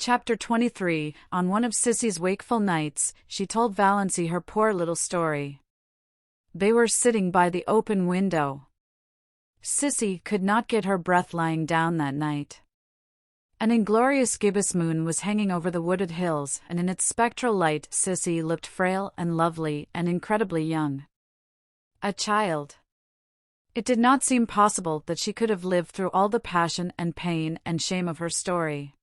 Chapter 23. On one of Sissy's wakeful nights, she told Valency her poor little story. They were sitting by the open window. Sissy could not get her breath lying down that night. An inglorious gibbous moon was hanging over the wooded hills, and in its spectral light Sissy looked frail and lovely and incredibly young. A child. It did not seem possible that she could have lived through all the passion and pain and shame of her story.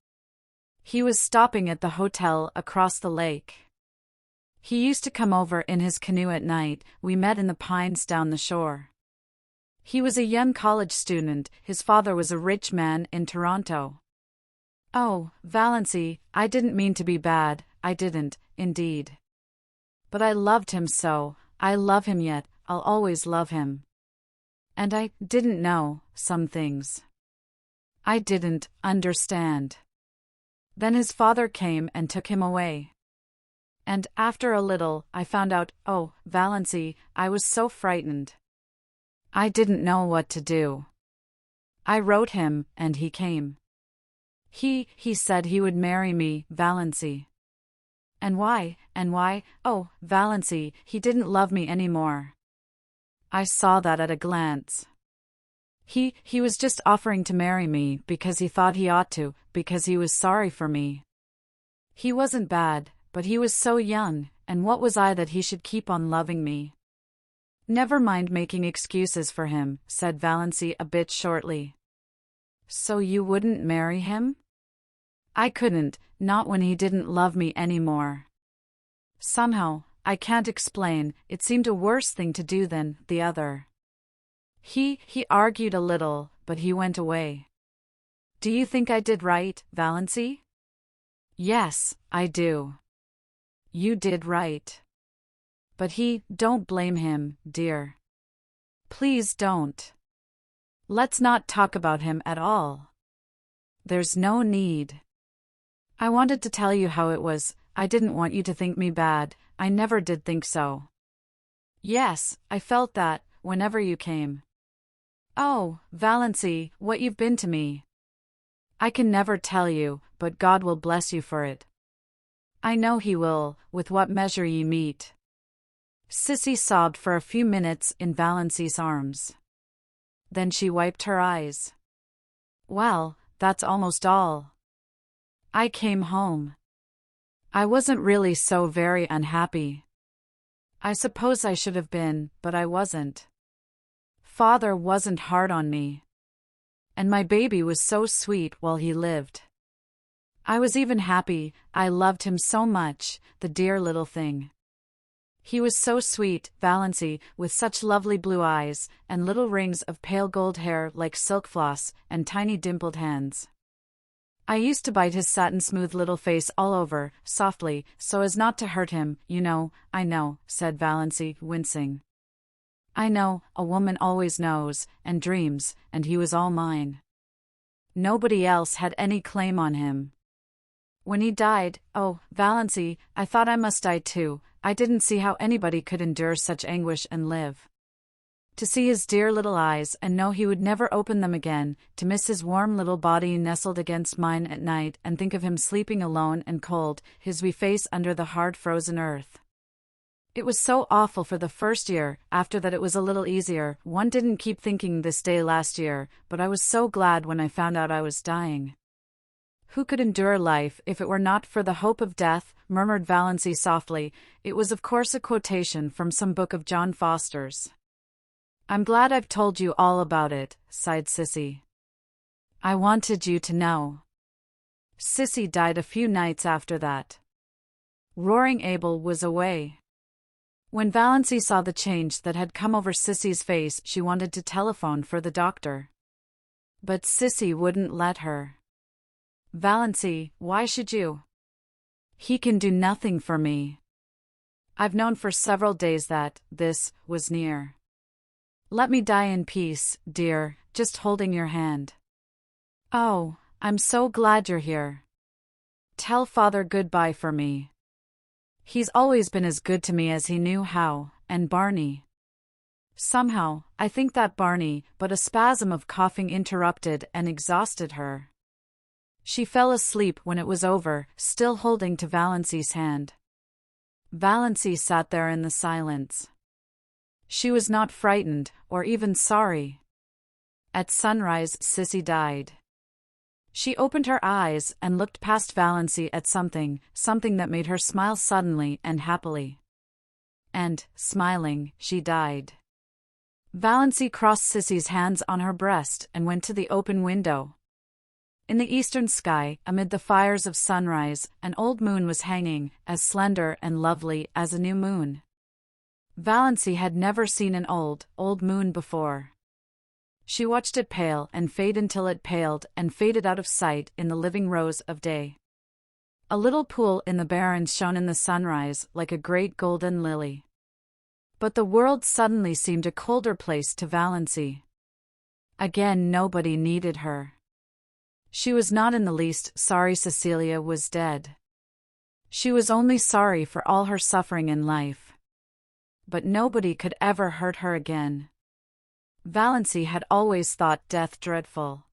He was stopping at the hotel across the lake. He used to come over in his canoe at night. We met in the pines down the shore. He was a young college student. His father was a rich man in Toronto. Oh, Valency, I didn't mean to be bad, I didn't, indeed. But I loved him so, I love him yet, I'll always love him. And I didn't know some things. I didn't understand. Then his father came and took him away. And after a little, I found out, oh, Valency, I was so frightened. I didn't know what to do. I wrote him, and he came. He said he would marry me, Valency. And why, oh, Valency, he didn't love me anymore. I saw that at a glance. He was just offering to marry me because he thought he ought to, because he was sorry for me. He wasn't bad, but he was so young, and what was I that he should keep on loving me? Never mind making excuses for him, said Valency a bit shortly. So you wouldn't marry him? I couldn't, not when he didn't love me anymore. Somehow, I can't explain, it seemed a worse thing to do than the other. He argued a little, but he went away. Do you think I did right, Valency? Yes, I do. You did right. But don't blame him, dear. Please don't. Let's not talk about him at all. There's no need. I wanted to tell you how it was. I didn't want you to think me bad. I never did think so. Yes, I felt that, whenever you came. Oh, Valency, what you've been to me. I can never tell you, but God will bless you for it. I know He will, with what measure ye meet. Sissy sobbed for a few minutes in Valency's arms. Then she wiped her eyes. Well, that's almost all. I came home. I wasn't really so very unhappy. I suppose I should have been, but I wasn't. Father wasn't hard on me. And my baby was so sweet while he lived. I was even happy, I loved him so much, the dear little thing. He was so sweet, Valency, with such lovely blue eyes, and little rings of pale gold hair like silk floss, and tiny dimpled hands. I used to bite his satin-smooth little face all over, softly, so as not to hurt him, you know, I know, said Valency, wincing. I know, a woman always knows, and dreams, and he was all mine. Nobody else had any claim on him. When he died, oh, Valency, I thought I must die too. I didn't see how anybody could endure such anguish and live. To see his dear little eyes and know he would never open them again, to miss his warm little body nestled against mine at night and think of him sleeping alone and cold, his wee face under the hard frozen earth. It was so awful for the first year. After that it was a little easier. One didn't keep thinking this day last year, but I was so glad when I found out I was dying. Who could endure life if it were not for the hope of death? Murmured Valency softly. It was of course a quotation from some book of John Foster's. I'm glad I've told you all about it, sighed Sissy. I wanted you to know. Sissy died a few nights after that. Roaring Abel was away. When Valency saw the change that had come over Sissy's face, she wanted to telephone for the doctor. But Sissy wouldn't let her. Valency, why should you? He can do nothing for me. I've known for several days that this was near. Let me die in peace, dear, just holding your hand. Oh, I'm so glad you're here. Tell Father goodbye for me. He's always been as good to me as he knew how, and Barney. Somehow, I think that Barney, but a spasm of coughing interrupted and exhausted her. She fell asleep when it was over, still holding to Valency's hand. Valency sat there in the silence. She was not frightened, or even sorry. At sunrise, Sissy died. She opened her eyes and looked past Valency at something that made her smile suddenly and happily. And, smiling, she died. Valency crossed Sissy's hands on her breast and went to the open window. In the eastern sky, amid the fires of sunrise, an old moon was hanging, as slender and lovely as a new moon. Valency had never seen an old moon before. She watched it pale and fade until it paled and faded out of sight in the living rose of day. A little pool in the barrens shone in the sunrise like a great golden lily. But the world suddenly seemed a colder place to Valency. Again, nobody needed her. She was not in the least sorry Cecilia was dead. She was only sorry for all her suffering in life. But nobody could ever hurt her again. Valency had always thought death dreadful.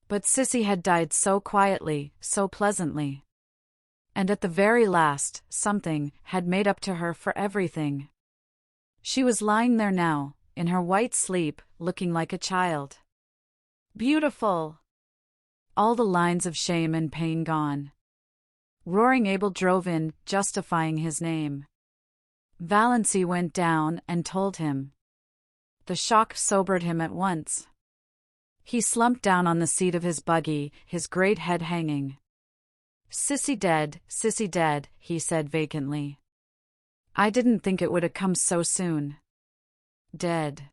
But Sissy had died so quietly, so pleasantly. And at the very last, something had made up to her for everything. She was lying there now, in her white sleep, looking like a child. Beautiful! All the lines of shame and pain gone. Roaring Abel drove in, justifying his name. Valency went down and told him. The shock sobered him at once. He slumped down on the seat of his buggy, his great head hanging. Sissy dead, he said vacantly. I didn't think it would have come so soon. Dead.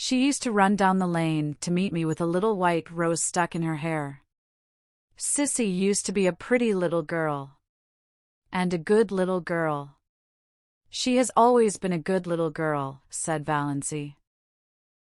She used to run down the lane to meet me with a little white rose stuck in her hair. Sissy used to be a pretty little girl. And a good little girl. She has always been a good little girl, said Valency.